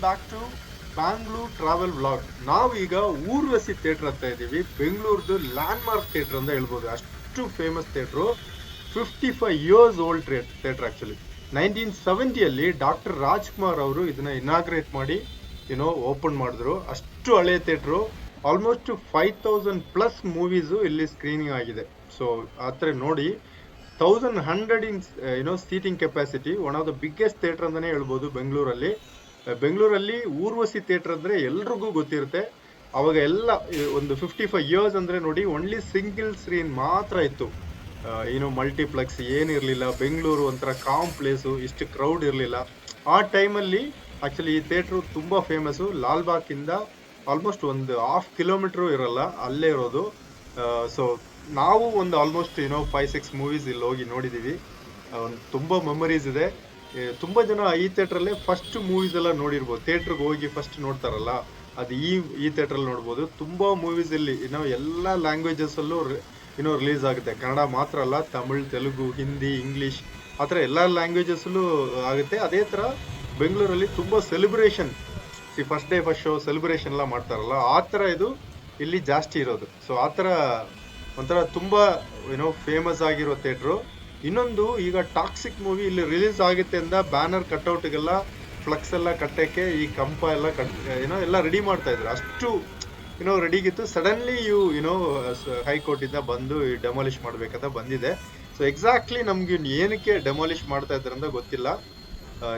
Back to Bangalore travel vlog. ನಾವು ಈಗ Urvashi theatre ಅಂತ ಇದ್ದೀವಿ. ಬೆಂಗಳೂರ್ದು ಲ್ಯಾಂಡ್ ಮಾರ್ಕ್ ಥಿಯೇಟರ್ ಅಂತ ಹೇಳ್ಬೋದು, ಅಷ್ಟು famous theatre. 55 years old theatre actually. 1970 doctor Rajkumar ಅವರು ಇದನ್ನ ಇನಾಗ್ರೇಟ್ ಮಾಡಿ ಓಪನ್ ಮಾಡಿದ್ರು. ಅಷ್ಟು ಹಳೆ ಥಿಯೇಟ್ರು. ಆಲ್ಮೋಸ್ಟ್ 5000+ ಮೂವೀಸು ಇಲ್ಲಿ ಸ್ಕ್ರೀನಿಂಗ್ ಆಗಿದೆ. ಸೊ ಆತರ ನೋಡಿ, 1100 seating capacity. One of the biggest theatre ಅಂತಾನೆ ಹೇಳ್ಬೋದು ಬೆಂಗಳೂರಲ್ಲಿ. ಊರ್ವಶಿ ಥಿಯೇಟರ್ ಅಂದ್ರೆ ಎಲ್ರಿಗೂ ಗೊತ್ತಿರುತ್ತೆ. ಅವಾಗ ಎಲ್ಲ ಒಂದು 55 years ಅಂದ್ರೆ ನೋಡಿ, ಓನ್ಲಿ ಸಿಂಗಲ್ ಸ್ಕ್ರೀನ್ ಮಾತ್ರ ಇತ್ತು. ಮಲ್ಟಿಪ್ಲೆಕ್ಸ್ ಏನಿರ್ಲಿಲ್ಲ. ಬೆಂಗಳೂರು ಒಂಥರ ಕಾಮ್ ಪ್ಲೇಸು, ಇಷ್ಟು ಕ್ರೌಡ್ ಇರಲಿಲ್ಲ ಆ ಟೈಮಲ್ಲಿ. ಆಕ್ಚುಲಿ ಈ ಥಿಯೇಟ್ರು ತುಂಬಾ ಫೇಮಸ್. ಲಾಲ್ಬಾಗ್ ಇಂದ ಆಲ್ಮೋಸ್ಟ್ ಒಂದು 1/2 kilometer ಇರಲ್ಲ, ಅಲ್ಲೇ ಇರೋದು. ಸೊ ನಾವು ಒಂದು ಆಲ್ಮೋಸ್ಟ್ 5-6 ಮೂವೀಸ್ ಇಲ್ಲಿ ಹೋಗಿ ನೋಡಿದೀವಿ. ತುಂಬಾ ಮೆಮರೀಸ್ ಇದೆ. ತುಂಬಾ ಜನ ಈ ಥಿಯೇಟ್ರಲ್ಲೇ ಫಸ್ಟ್ ಮೂವೀಸ್ ಎಲ್ಲ ನೋಡಿರ್ಬೋದು. ಥಿಯೇಟ್ರಿಗೆ ಹೋಗಿ ಫಸ್ಟ್ ನೋಡ್ತಾರಲ್ಲ, ಅದು ಈ ಥಿಯೇಟ್ರಲ್ಲಿ ನೋಡ್ಬೋದು. ತುಂಬಾ ಮೂವೀಸ್ ಇಲ್ಲಿ ಎಲ್ಲ ಲ್ಯಾಂಗ್ವೇಜಸ್ ಅಲ್ಲೂ ರಿಲೀಸ್ ಆಗುತ್ತೆ. ಕನ್ನಡ ಮಾತ್ರ ಅಲ್ಲ, ತಮಿಳ್, ತೆಲುಗು, ಹಿಂದಿ, ಇಂಗ್ಲಿಷ್, ಆ ಥರ ಎಲ್ಲ ಲ್ಯಾಂಗ್ವೇಜಸ್ ಅಲ್ಲೂ ಆಗುತ್ತೆ. ಅದೇ ತರ ಬೆಂಗಳೂರಲ್ಲಿ ತುಂಬಾ celebration, first day first show celebration ಎಲ್ಲ ಮಾಡ್ತಾರಲ್ಲ, ಆ ಥರ ಇದು ಇಲ್ಲಿ ಜಾಸ್ತಿ ಇರೋದು. ಸೊ ಆ ಥರ ಒಂಥರ ತುಂಬಾ ಫೇಮಸ್ ಆಗಿರೋ ಥಿಯೇಟ್ರು. ಇನ್ನೊಂದು, ಈಗ ಟಾಕ್ಸಿಕ್ ಮೂವಿ ಇಲ್ಲಿ ರಿಲೀಸ್ ಆಗುತ್ತೆ ಅಂತ ಬ್ಯಾನರ್ ಕಟ್ಔಟ್ಗೆಲ್ಲ ಫ್ಲಕ್ಸ್ ಎಲ್ಲ ಕಟ್ಟಕ್ಕೆ ಈ ಕಂಪ ಎಲ್ಲ ಎಲ್ಲ ರೆಡಿ ಮಾಡ್ತಾ ಇದ್ರು. ಅಷ್ಟು ರೆಡಿಗಿತ್ತು. ಸಡನ್ಲಿ ಹೈಕೋರ್ಟ್ ಇಂದ ಬಂದು ಡೆಮಾಲಿಷ್ ಮಾಡ್ಬೇಕಂತ ಬಂದಿದೆ. ಸೊ ಎಕ್ಸಾಕ್ಟ್ಲಿ ನಮ್ಗೆ ಏನಕ್ಕೆ ಡೆಮಾಲಿಷ್ ಮಾಡ್ತಾ ಇದ್ದಾರೆ ಅಂತ ಗೊತ್ತಿಲ್ಲ.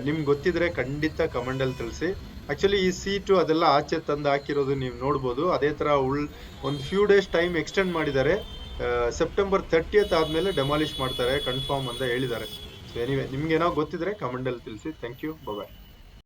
ನಿಮ್ಗೆ ಗೊತ್ತಿದ್ರೆ ಖಂಡಿತ ಕಮೆಂಟ್ ಅಲ್ಲಿ ತಿಳಿಸಿ. ಆಕ್ಚುಲಿ ಈ ಸೀಟು ಅದೆಲ್ಲ ಆಚೆ ತಂದು ಹಾಕಿರೋದು ನೀವು ನೋಡ್ಬೋದು. ಅದೇ ತರ ಒಂದು ಫ್ಯೂ ಡೇಸ್ ಟೈಮ್ ಎಕ್ಸ್ಟೆಂಡ್ ಮಾಡಿದ್ದಾರೆ. September 30th ಆದ್ಮೇಲೆ ಡೆಮಾಲಿಷ್ ಮಾಡ್ತಾರೆ ಕನ್ಫರ್ಮ್ ಅಂತ ಹೇಳಿದ್ದಾರೆ. ಸೊ ಎನಿವೆ, ನಿಮ್ಗೆ ಏನೋ ಗೊತ್ತಿದ್ರೆ ಕಮೆಂಟ್ ಅಲ್ಲಿ ತಿಳಿಸಿ. Thank you, bye.